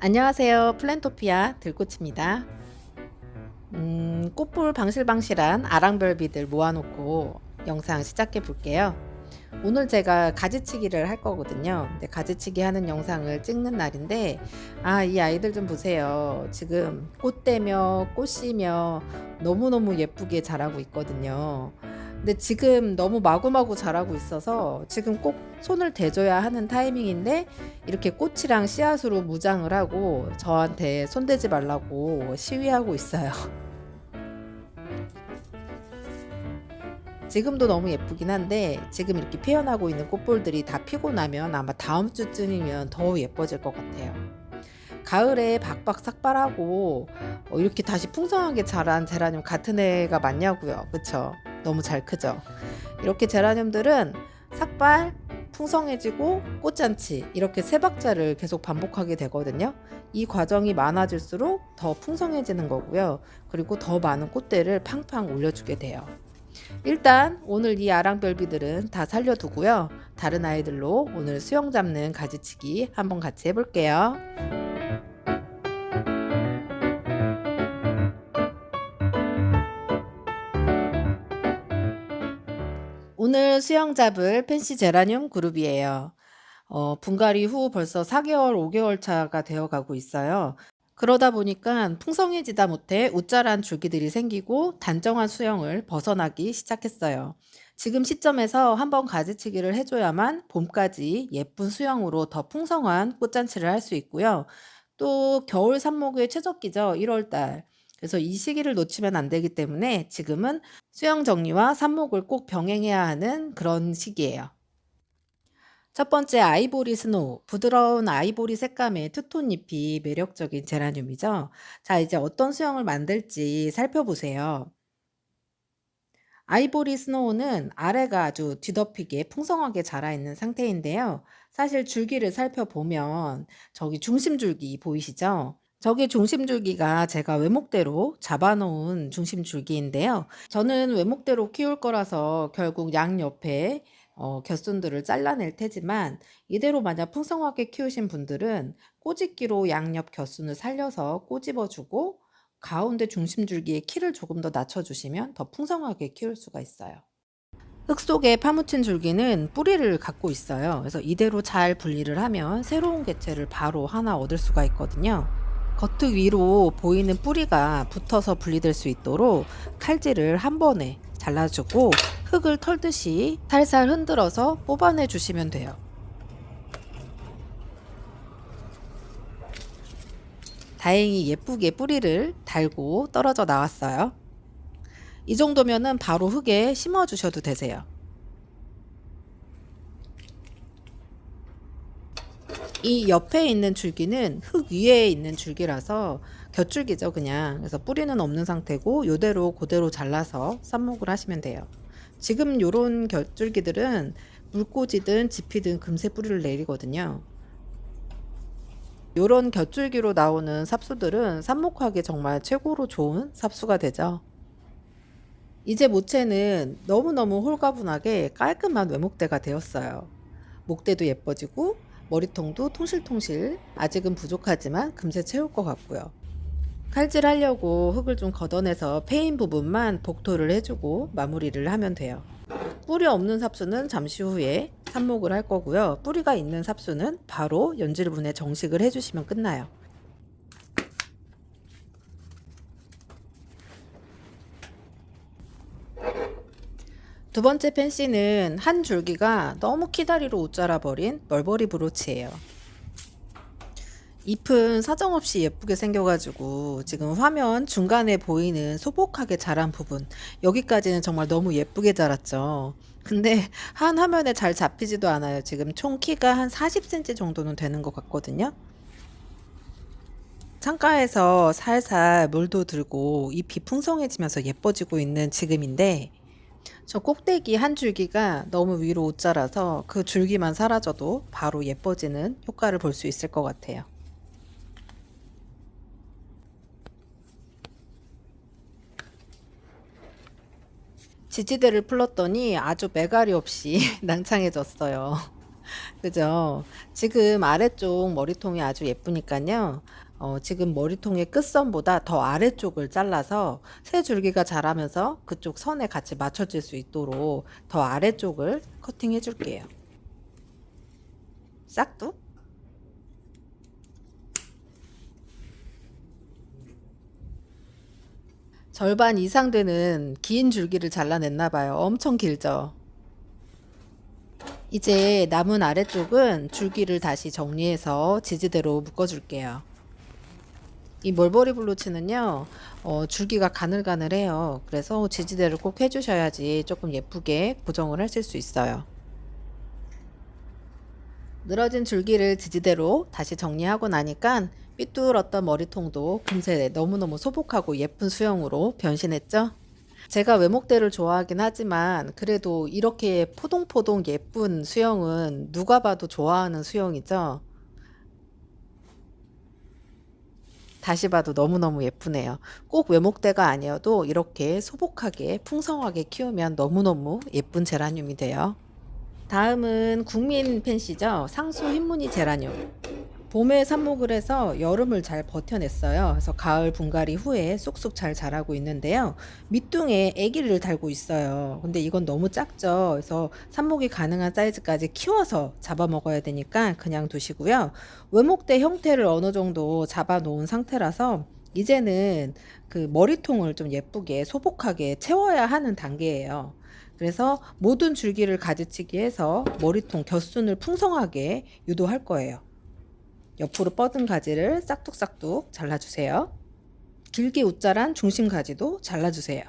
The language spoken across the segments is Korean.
안녕하세요. 플랜토피아 들꽃입니다. 꽃볼 방실방실한 아랑별비들 모아놓고 영상 시작해 볼게요. 오늘 제가 가지치기를 할 거거든요. 근데 가지치기 하는 영상을 찍는 날인데, 이 아이들 좀 보세요. 지금 꽃대며 꽃이며 너무너무 예쁘게 자라고 있거든요. 근데 지금 너무 마구마구 자라고 있어서 지금 꼭 손을 대줘야 하는 타이밍인데, 이렇게 꽃이랑 씨앗으로 무장을 하고 저한테 손대지 말라고 시위하고 있어요. 지금도 너무 예쁘긴 한데, 지금 이렇게 피어나고 있는 꽃볼들이 다 피고 나면 아마 다음 주쯤이면 더 예뻐질 것 같아요. 가을에 박박 삭발하고 이렇게 다시 풍성하게 자란 제라늄 같은 애가 많냐고요. 그쵸? 너무 잘 크죠? 이렇게 제라늄들은 삭발, 풍성해지고 꽃잔치, 이렇게 세 박자를 계속 반복하게 되거든요. 이 과정이 많아질수록 더 풍성해지는 거고요. 그리고 더 많은 꽃대를 팡팡 올려주게 돼요. 일단 오늘 이 아랑별비들은 다 살려두고요. 다른 아이들로 오늘 수영 잡는 가지치기 한번 같이 해볼게요. 오늘 수영 잡을 펜시 제라늄 그룹이에요. 분갈이 후 벌써 4개월, 5개월 차가 되어 가고 있어요. 그러다 보니까 풍성해지다 못해 웃자란 줄기들이 생기고 단정한 수영을 벗어나기 시작했어요. 지금 시점에서 한번 가지치기를 해줘야만 봄까지 예쁜 수영으로 더 풍성한 꽃잔치를 할 수 있고요. 또 겨울 삽목의 최적기죠. 1월 달. 그래서 이 시기를 놓치면 안 되기 때문에 지금은 수영 정리와 삽목을 꼭 병행해야 하는 그런 시기예요. 첫 번째 아이보리 스노우. 부드러운 아이보리 색감의 투톤 잎이 매력적인 제라늄이죠. 자, 이제 어떤 수영을 만들지 살펴보세요. 아이보리 스노우는 아래가 아주 뒤덮이게 풍성하게 자라있는 상태인데요. 사실 줄기를 살펴보면 저기 중심줄기 보이시죠? 저기 중심줄기가 제가 외목대로 잡아놓은 중심줄기인데요. 저는 외목대로 키울 거라서 결국 양옆에 곁순들을 잘라낼 테지만, 이대로 만약 풍성하게 키우신 분들은 꼬집기로 양옆 곁순을 살려서 꼬집어주고 가운데 중심줄기의 키를 조금 더 낮춰주시면 더 풍성하게 키울 수가 있어요. 흙 속에 파묻힌 줄기는 뿌리를 갖고 있어요. 그래서 이대로 잘 분리를 하면 새로운 개체를 바로 하나 얻을 수가 있거든요. 겉흙 위로 보이는 뿌리가 붙어서 분리될 수 있도록 칼질을 한 번에 잘라주고 흙을 털듯이 살살 흔들어서 뽑아내 주시면 돼요. 다행히 예쁘게 뿌리를 달고 떨어져 나왔어요. 이 정도면은 바로 흙에 심어 주셔도 되세요. 이 옆에 있는 줄기는 흙 위에 있는 줄기라서 곁줄기죠, 그냥. 그래서 뿌리는 없는 상태고 요대로 그대로 잘라서 삽목을 하시면 돼요. 지금 요런 곁줄기들은 물꽂이든 지피든 금세 뿌리를 내리거든요. 요런 곁줄기로 나오는 삽수들은 삽목하기 정말 최고로 좋은 삽수가 되죠. 이제 모체는 너무너무 홀가분하게 깔끔한 외목대가 되었어요. 목대도 예뻐지고 머리통도 통실통실. 아직은 부족하지만 금세 채울 것 같고요. 칼질하려고 흙을 좀 걷어내서 패인 부분만 복토를 해주고 마무리를 하면 돼요. 뿌리 없는 삽수는 잠시 후에 삽목을 할 거고요. 뿌리가 있는 삽수는 바로 연질분해 정식을 해주시면 끝나요. 두 번째 펜시는 한 줄기가 너무 키다리로 웃자라 버린 멀버리 브로치예요. 잎은 사정없이 예쁘게 생겨가지고 지금 화면 중간에 보이는 소복하게 자란 부분, 여기까지는 정말 너무 예쁘게 자랐죠. 근데 한 화면에 잘 잡히지도 않아요. 지금 총 키가 한 40cm 정도는 되는 것 같거든요. 창가에서 살살 물도 들고 잎이 풍성해지면서 예뻐지고 있는 지금인데, 저 꼭대기 한 줄기가 너무 위로 옷 자라서 그 줄기만 사라져도 바로 예뻐지는 효과를 볼 수 있을 것 같아요. 지지대를 풀었더니 아주 매갈이 없이 낭창해졌어요. 그죠? 지금 아래쪽 머리통이 아주 예쁘니깐요. 지금 머리통의 끝선보다 더 아래쪽을 잘라서 새 줄기가 자라면서 그쪽 선에 같이 맞춰질 수 있도록 더 아래쪽을 커팅해 줄게요. 싹둑. 절반 이상 되는 긴 줄기를 잘라냈나 봐요. 엄청 길죠? 이제 남은 아래쪽은 줄기를 다시 정리해서 지지대로 묶어줄게요. 이 멀버리 블로치는요, 줄기가 가늘가늘해요. 그래서 지지대를 꼭 해주셔야지 조금 예쁘게 고정을 하실 수 있어요. 늘어진 줄기를 지지대로 다시 정리하고 나니까 삐뚤었던 머리통도 금세 너무너무 소복하고 예쁜 수영으로 변신했죠? 제가 외목대를 좋아하긴 하지만 그래도 이렇게 포동포동 예쁜 수영은 누가 봐도 좋아하는 수영이죠? 다시 봐도 너무너무 예쁘네요. 꼭 외목대가 아니어도 이렇게 소복하게 풍성하게 키우면 너무너무 예쁜 제라늄이 돼요. 다음은 국민 펜시죠. 상수 흰무늬 제라늄. 봄에 삽목을 해서 여름을 잘 버텨냈어요. 그래서 가을 분갈이 후에 쑥쑥 잘 자라고 있는데요. 밑둥에 아기를 달고 있어요. 근데 이건 너무 작죠. 그래서 삽목이 가능한 사이즈까지 키워서 잡아먹어야 되니까 그냥 두시고요. 외목대 형태를 어느 정도 잡아놓은 상태라서 이제는 그 머리통을 좀 예쁘게 소복하게 채워야 하는 단계예요. 그래서 모든 줄기를 가지치기 해서 머리통 겹순을 풍성하게 유도할 거예요. 옆으로 뻗은 가지를 싹둑싹둑 잘라주세요. 길게 웃자란 중심 가지도 잘라주세요.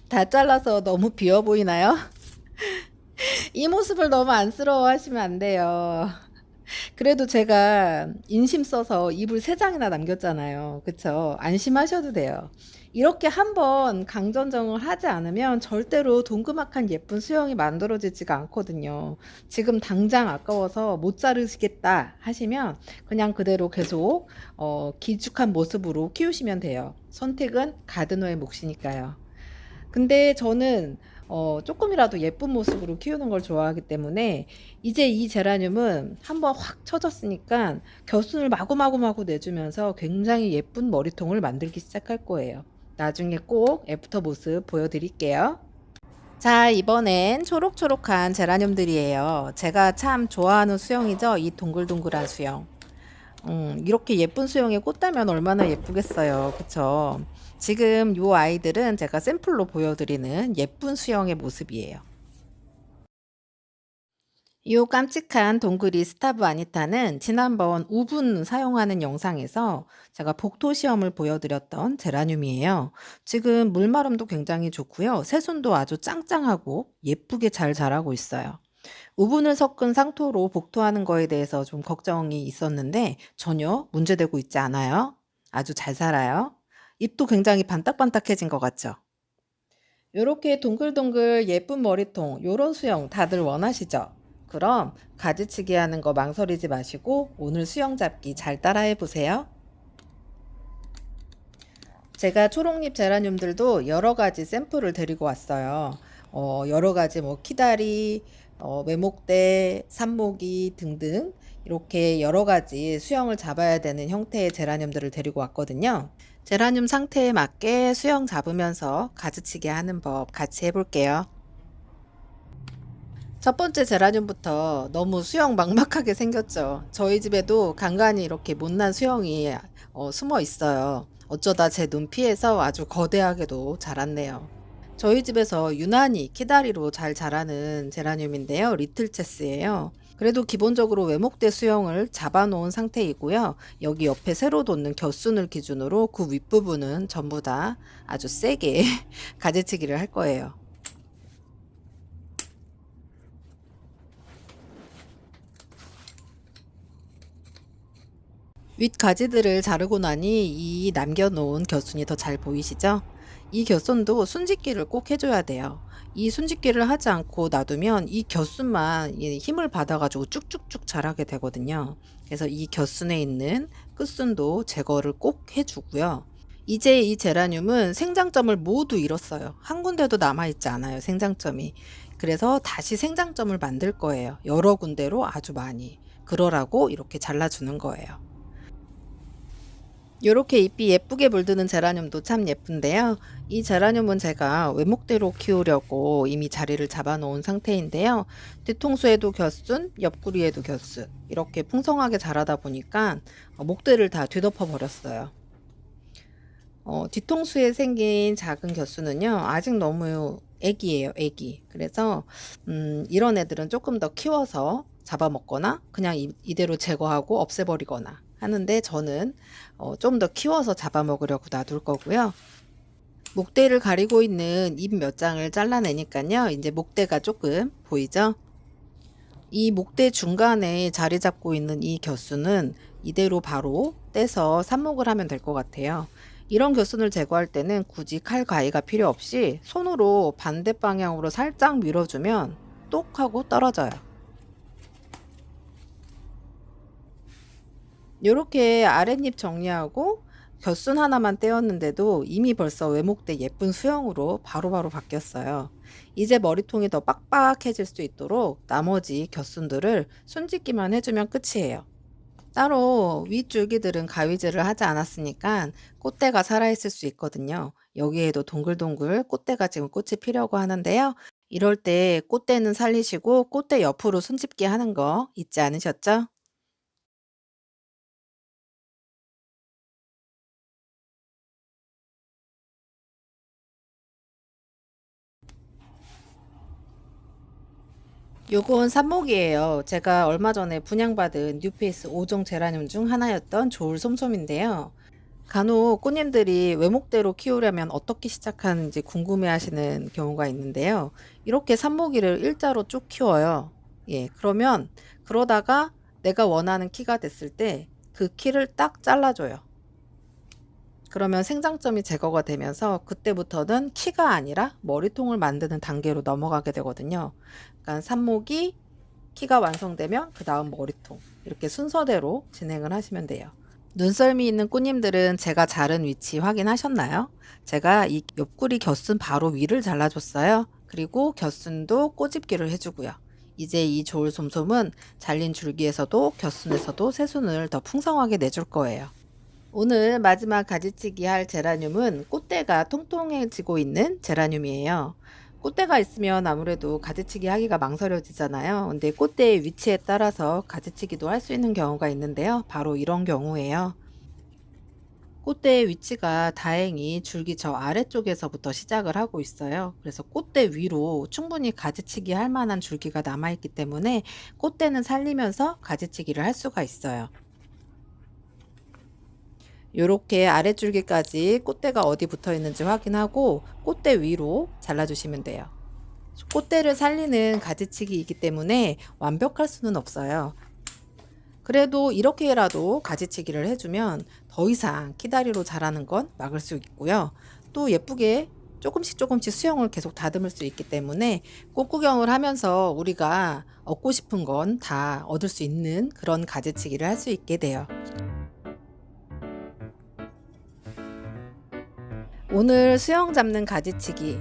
다 잘라서 너무 비어 보이나요? 이 모습을 너무 안쓰러워 하시면 안 돼요. 그래도 제가 인심 써서 이불 3장이나 남겼잖아요. 그쵸? 안심하셔도 돼요. 이렇게 한번 강전정을 하지 않으면 절대로 동그맣한 예쁜 수영이 만들어지지가 않거든요. 지금 당장 아까워서 못 자르시겠다 하시면 그냥 그대로 계속 기죽한 모습으로 키우시면 돼요. 선택은 가드너의 몫이니까요. 근데 저는 조금이라도 예쁜 모습으로 키우는 걸 좋아하기 때문에 이제 이 제라늄은 한번 확 쳐졌으니까 겨순을 마구마구마구 내주면서 굉장히 예쁜 머리통을 만들기 시작할 거예요. 나중에 꼭 애프터 모습 보여드릴게요. 자, 이번엔 초록초록한 제라늄들이에요. 제가 참 좋아하는 수영이죠. 이 동글동글한 수영. 이렇게 예쁜 수영에 꽃 달면 얼마나 예쁘겠어요. 그쵸? 지금 요 아이들은 제가 샘플로 보여드리는 예쁜 수영의 모습이에요. 이 깜찍한 동그리 스타브 아니타는 지난번 우분 사용하는 영상에서 제가 복토 시험을 보여드렸던 제라늄이에요. 지금 물마름도 굉장히 좋고요. 새순도 아주 짱짱하고 예쁘게 잘 자라고 있어요. 우분을 섞은 상토로 복토하는 거에 대해서 좀 걱정이 있었는데 전혀 문제되고 있지 않아요. 아주 잘 살아요. 잎도 굉장히 반딱반딱해진 것 같죠? 요렇게 동글동글 예쁜 머리통, 요런 수영 다들 원하시죠? 그럼 가지치기 하는 거 망설이지 마시고 오늘 수영 잡기 잘 따라해 보세요. 제가 초록잎 제라늄들도 여러 가지 샘플을 데리고 왔어요. 여러 가지 뭐 키다리, 외목대, 산모기 등등 이렇게 여러 가지 수영을 잡아야 되는 형태의 제라늄들을 데리고 왔거든요. 제라늄 상태에 맞게 수영 잡으면서 가지치기 하는 법 같이 해볼게요. 첫 번째 제라늄부터 너무 수영 막막하게 생겼죠. 저희 집에도 간간히 이렇게 못난 수영이 숨어 있어요. 어쩌다 제 눈 피해서 아주 거대하게도 자랐네요. 저희 집에서 유난히 키다리로 잘 자라는 제라늄인데요. 리틀 체스예요. 그래도 기본적으로 외목대 수영을 잡아놓은 상태이고요. 여기 옆에 새로 돋는 겹순을 기준으로 그 윗부분은 전부 다 아주 세게 가지치기를 할 거예요. 윗 가지들을 자르고 나니 이 남겨놓은 겹순이 더 잘 보이시죠? 이 겹순도 순짓기를 꼭 해줘야 돼요. 이 순짓기를 하지 않고 놔두면 이 겹순만 힘을 받아가지고 쭉쭉쭉 자라게 되거든요. 그래서 이 겹순에 있는 끝순도 제거를 꼭 해주고요. 이제 이 제라늄은 생장점을 모두 잃었어요. 한 군데도 남아있지 않아요. 생장점이. 그래서 다시 생장점을 만들 거예요. 여러 군데로 아주 많이. 그러라고 이렇게 잘라주는 거예요. 요렇게 잎이 예쁘게 물드는 제라늄도 참 예쁜데요. 이 제라늄은 제가 외목대로 키우려고 이미 자리를 잡아 놓은 상태인데요. 뒤통수에도 겹순, 옆구리에도 겹순 이렇게 풍성하게 자라다 보니까 목대를 다 뒤덮어 버렸어요. 뒤통수에 생긴 작은 겹순은요 아직 너무 애기예요, 애기. 그래서 이런 애들은 조금 더 키워서 잡아먹거나 그냥 이대로 제거하고 없애버리거나 하는데, 저는 좀 더 키워서 잡아먹으려고 놔둘 거고요. 목대를 가리고 있는 잎 몇 장을 잘라내니까요, 이제 목대가 조금 보이죠? 이 목대 중간에 자리 잡고 있는 이 겹순은 이대로 바로 떼서 삽목을 하면 될 것 같아요. 이런 겹순을 제거할 때는 굳이 칼 가위가 필요 없이 손으로 반대 방향으로 살짝 밀어주면 똑 하고 떨어져요. 이렇게 아랫잎 정리하고 겹순 하나만 떼었는데도 이미 벌써 외목대 예쁜 수영으로 바로바로 바뀌었어요. 이제 머리통이 더 빡빡해질 수 있도록 나머지 겹순들을 손짓기만 해주면 끝이에요. 따로 윗줄기들은 가위질을 하지 않았으니까 꽃대가 살아있을 수 있거든요. 여기에도 동글동글 꽃대가 지금 꽃이 피려고 하는데요. 이럴 때 꽃대는 살리시고 꽃대 옆으로 손집기 하는 거 잊지 않으셨죠? 요건 삽목이에요. 제가 얼마 전에 분양받은 뉴페이스 5종 제라늄 중 하나였던 조울 솜솜인데요. 간혹 꽃님들이 외목대로 키우려면 어떻게 시작하는지 궁금해 하시는 경우가 있는데요. 이렇게 삽목이를 일자로 쭉 키워요. 예, 그러다가 내가 원하는 키가 됐을 때 그 키를 딱 잘라줘요. 그러면 생장점이 제거가 되면서 그때부터는 키가 아니라 머리통을 만드는 단계로 넘어가게 되거든요. 그러니까 삽목이 키가 완성되면 그 다음 머리통 이렇게 순서대로 진행을 하시면 돼요. 눈썰미 있는 꽃님들은 제가 자른 위치 확인하셨나요? 제가 이 옆구리 겹순 바로 위를 잘라줬어요. 그리고 겹순도 꼬집기를 해주고요. 이제 이 조울솜솜은 잘린 줄기에서도 겹순에서도 새순을 더 풍성하게 내줄 거예요. 오늘 마지막 가지치기 할 제라늄은 꽃대가 통통해지고 있는 제라늄이에요. 꽃대가 있으면 아무래도 가지치기 하기가 망설여지잖아요. 근데 꽃대의 위치에 따라서 가지치기도 할 수 있는 경우가 있는데요. 바로 이런 경우예요. 꽃대의 위치가 다행히 줄기 저 아래쪽에서부터 시작을 하고 있어요. 그래서 꽃대 위로 충분히 가지치기 할 만한 줄기가 남아있기 때문에 꽃대는 살리면서 가지치기를 할 수가 있어요. 요렇게 아랫줄기까지 꽃대가 어디 붙어 있는지 확인하고 꽃대 위로 잘라주시면 돼요. 꽃대를 살리는 가지치기이기 때문에 완벽할 수는 없어요. 그래도 이렇게라도 가지치기를 해주면 더 이상 키다리로 자라는 건 막을 수 있고요. 또 예쁘게 조금씩 조금씩 수영을 계속 다듬을 수 있기 때문에 꽃 구경을 하면서 우리가 얻고 싶은 건 다 얻을 수 있는 그런 가지치기를 할 수 있게 돼요. 오늘 수영 잡는 가지치기,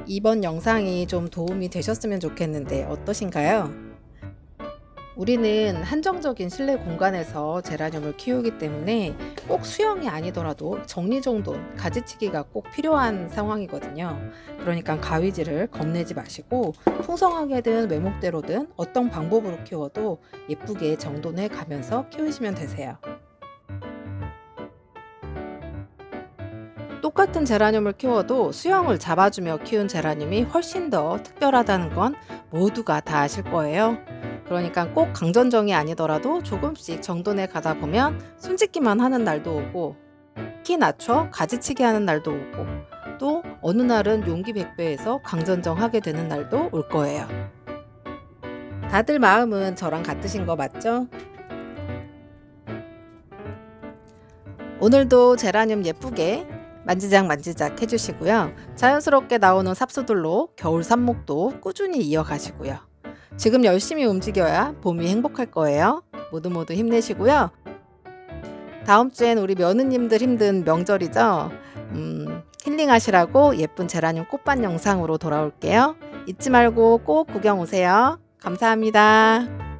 이번 영상이 좀 도움이 되셨으면 좋겠는데 어떠신가요? 우리는 한정적인 실내 공간에서 제라늄을 키우기 때문에 꼭 수영이 아니더라도 정리정돈, 가지치기가 꼭 필요한 상황이거든요. 그러니까 가위질을 겁내지 마시고 풍성하게든 외목대로든 어떤 방법으로 키워도 예쁘게 정돈해 가면서 키우시면 되세요. 똑같은 제라늄을 키워도 수영을 잡아주며 키운 제라늄이 훨씬 더 특별하다는 건 모두가 다 아실 거예요. 그러니까 꼭 강전정이 아니더라도 조금씩 정돈해 가다 보면 손짓기만 하는 날도 오고 키 낮춰 가지치기 하는 날도 오고 또 어느 날은 용기 백배에서 강전정 하게 되는 날도 올 거예요. 다들 마음은 저랑 같으신 거 맞죠? 오늘도 제라늄 예쁘게 만지작 만지작 해주시고요. 자연스럽게 나오는 삽수들로 겨울 삽목도 꾸준히 이어가시고요. 지금 열심히 움직여야 봄이 행복할 거예요. 모두 모두 힘내시고요. 다음 주엔 우리 며느님들 힘든 명절이죠. 힐링하시라고 예쁜 제라늄 꽃밭 영상으로 돌아올게요. 잊지 말고 꼭 구경 오세요. 감사합니다.